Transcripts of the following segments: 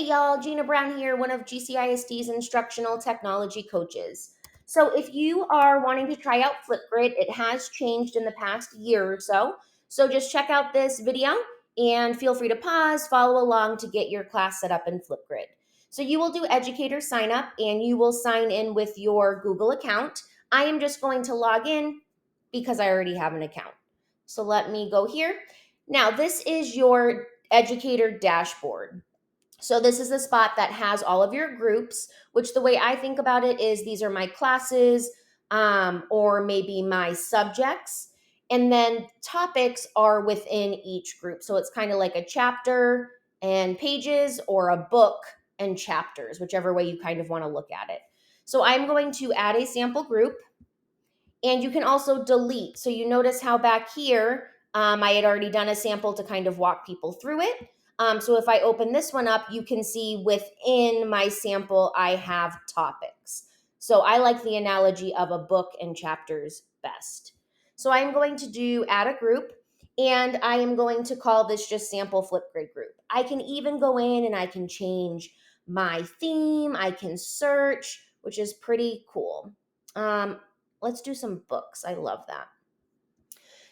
Hey y'all, Gina Brown here, one of GCISD's instructional technology coaches. So if you are wanting to try out Flipgrid, it has changed in the past year or so. So just check out this video and feel free to pause, follow along to get your class set up in Flipgrid. So you will do educator sign up and you will sign in with your Google account. I am just going to log in because I already have an account. So let me go here. Now this is your Educator Dashboard. So this is the spot that has all of your groups, which the way I think about it is these are my classes or maybe my subjects. And then topics are within each group. So it's kind of like a chapter and pages or a book and chapters, whichever way you kind of want to look at it. So I'm going to add a sample group and you can also delete. So you notice how back here, I had already done a sample to kind of walk people through it. So if I open this one up, you can see within my sample, I have topics. So I like the analogy of a book and chapters best. So I'm going to do add a group, and I am going to call this just sample Flipgrid group. I can even go in and I can change my theme. I can search, which is pretty cool. Let's do some books. I love that.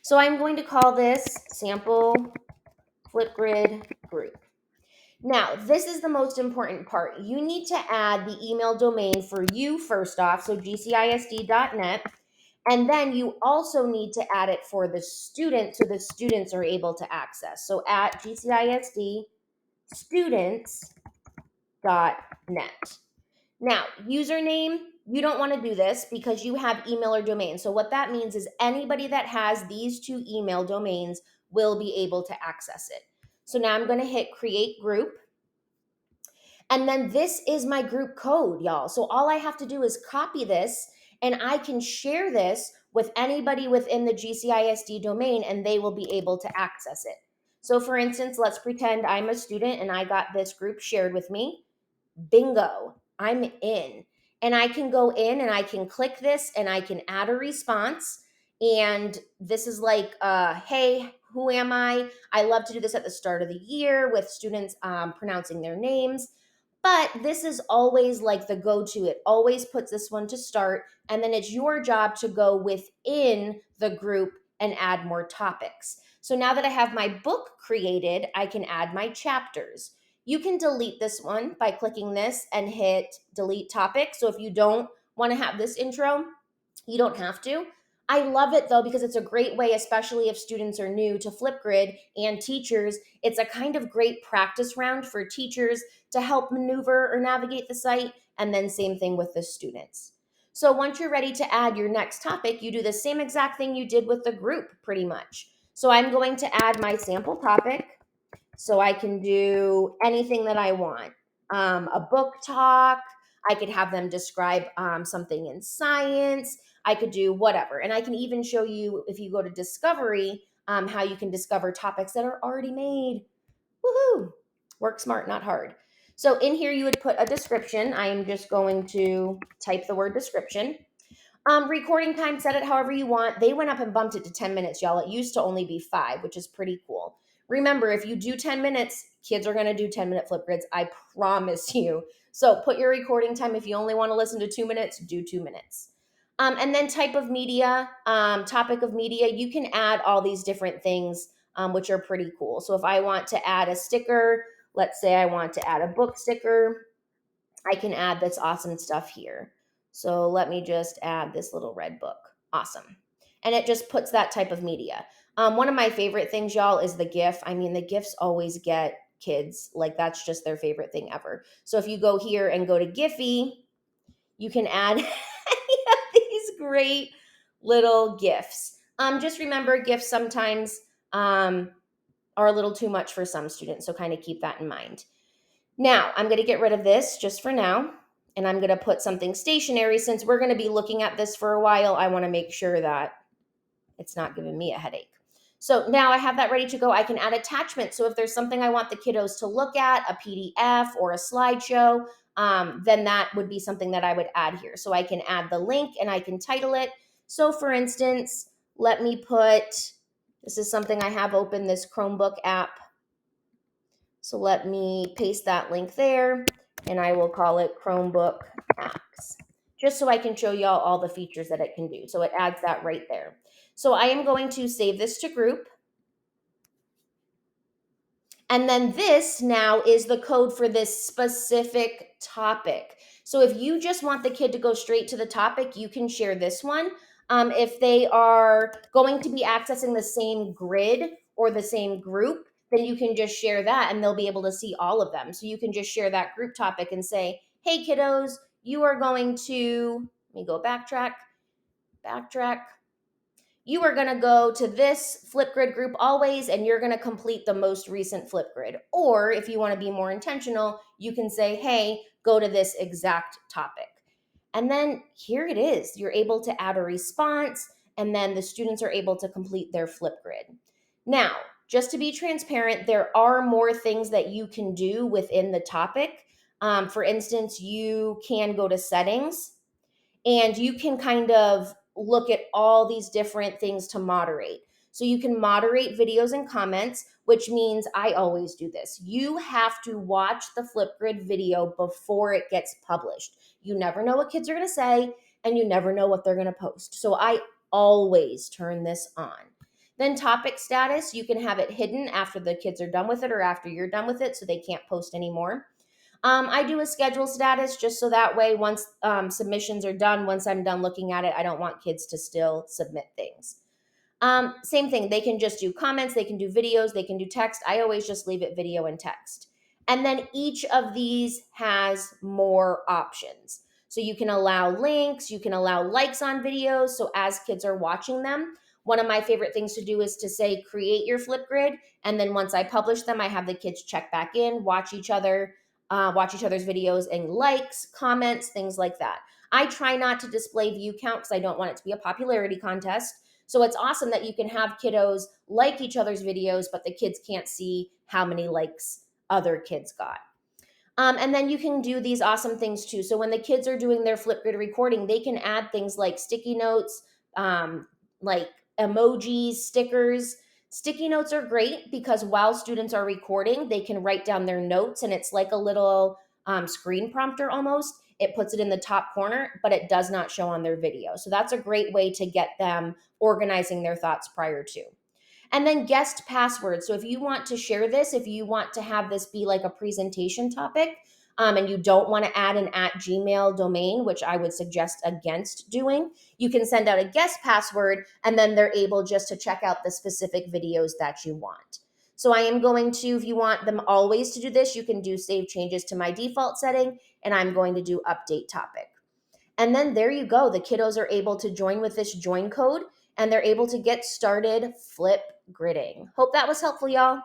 So I'm going to call this sample Flipgrid group. Now, this is the most important part. You need to add the email domain for you first off, so gcisd.net, and then you also need to add it for the student so the students are able to access. So at gcisdstudents.net. Now, username, you don't want to do this because you have email or domain. So what that means is anybody that has these two email domains will be able to access it. So now I'm going to hit create group. And then this is my group code, y'all. So all I have to do is copy this and I can share this with anybody within the GCISD domain and they will be able to access it. So for instance, let's pretend I'm a student and I got this group shared with me. Bingo, I'm in. And I can go in and I can click this and I can add a response. And this is like, hey, who am I? I love to do this at the start of the year with students pronouncing their names. But this is always like the go-to. It always puts this one to start. And then it's your job to go within the group and add more topics. So now that I have my book created, I can add my chapters. You can delete this one by clicking this and hit delete topic. So if you don't want to have this intro, you don't have to. I love it though because it's a great way, especially if students are new to Flipgrid and teachers. It's a kind of great practice round for teachers to help maneuver or navigate the site, and then same thing with the students. So once you're ready to add your next topic, you do the same exact thing you did with the group pretty much. So I'm going to add my sample topic. So I can do anything that I want. A book talk. I could have them describe something in science. I could do whatever. And I can even show you, if you go to Discovery, how you can discover topics that are already made. Woohoo! Work smart, not hard. So in here, you would put a description. I am just going to type the word description. Recording time, set it however you want. They went up and bumped it to 10 minutes, y'all. It used to only be 5, which is pretty cool. Remember, if you do 10 minutes, kids are going to do 10-minute Flipgrids. I promise you. So put your recording time. If you only want to listen to 2 minutes, do 2 minutes. And then type of media, topic of media, you can add all these different things, which are pretty cool. So if I want to add a sticker, let's say I want to add a book sticker, I can add this awesome stuff here. So let me just add this little red book. Awesome. And it just puts that type of media. One of my favorite things, y'all, is the GIF. I mean, the GIFs always get kids. Like, that's just their favorite thing ever. So if you go here and go to Giphy, you can add any of these great little GIFs. Just remember, GIFs sometimes are a little too much for some students, so kind of keep that in mind. Now, I'm going to get rid of this just for now, and I'm going to put something stationary. Since we're going to be looking at this for a while, I want to make sure that it's not giving me a headache. So now I have that ready to go. I can add attachments. So if there's something I want the kiddos to look at, a PDF or a slideshow, then that would be something that I would add here. So I can add the link and I can title it. So for instance, let me put, this is something I have open, this Chromebook app. So let me paste that link there, and I will call it Chromebook Apps, just so I can show y'all all the features that it can do. So it adds that right there. So I am going to save this to group. And then this now is the code for this specific topic. So if you just want the kid to go straight to the topic, you can share this one. If they are going to be accessing the same grid or the same group, then you can just share that and they'll be able to see all of them. So you can just share that group topic and say, hey, kiddos, you are going to, let me go backtrack. You are going to go to this Flipgrid group always, and you're going to complete the most recent Flipgrid. Or if you want to be more intentional, you can say, hey, go to this exact topic. And then here it is. You're able to add a response, and then the students are able to complete their Flipgrid. Now, just to be transparent, there are more things that you can do within the topic. For instance, you can go to settings and you can kind of look at all these different things to moderate. So you can moderate videos and comments, which means I always do this. You have to watch the Flipgrid video before it gets published. You never know what kids are going to say, and you never know what they're going to post. So I always turn this on. Then topic status, you can have it hidden after the kids are done with it or after you're done with it so they can't post anymore. I do a schedule status just so that way once submissions are done, once I'm done looking at it, I don't want kids to still submit things. Same thing, they can just do comments, they can do videos, they can do text. I always just leave it video and text. And then each of these has more options. So you can allow links, you can allow likes on videos. So as kids are watching them, one of my favorite things to do is to say, create your Flipgrid. And then once I publish them, I have the kids check back in, watch each other's videos and likes, comments, things like that. I try not to display view count because I don't want it to be a popularity contest. So it's awesome that you can have kiddos like each other's videos, but the kids can't see how many likes other kids got. And then you can do these awesome things too. So when the kids are doing their Flipgrid recording, they can add things like sticky notes, like emojis, stickers. Sticky notes are great because while students are recording, they can write down their notes, and it's like a little screen prompter almost. It puts it in the top corner, but it does not show on their video. So that's a great way to get them organizing their thoughts prior to. And then guest passwords. So if you want to share this, if you want to have this be like a presentation topic, and you don't want to add an @Gmail domain, which I would suggest against doing, you can send out a guest password and then they're able just to check out the specific videos that you want. So I am going to, if you want them always to do this, you can do save changes to my default setting, and I'm going to do update topic. And then there you go. The kiddos are able to join with this join code and they're able to get started flip gridding. Hope that was helpful, y'all.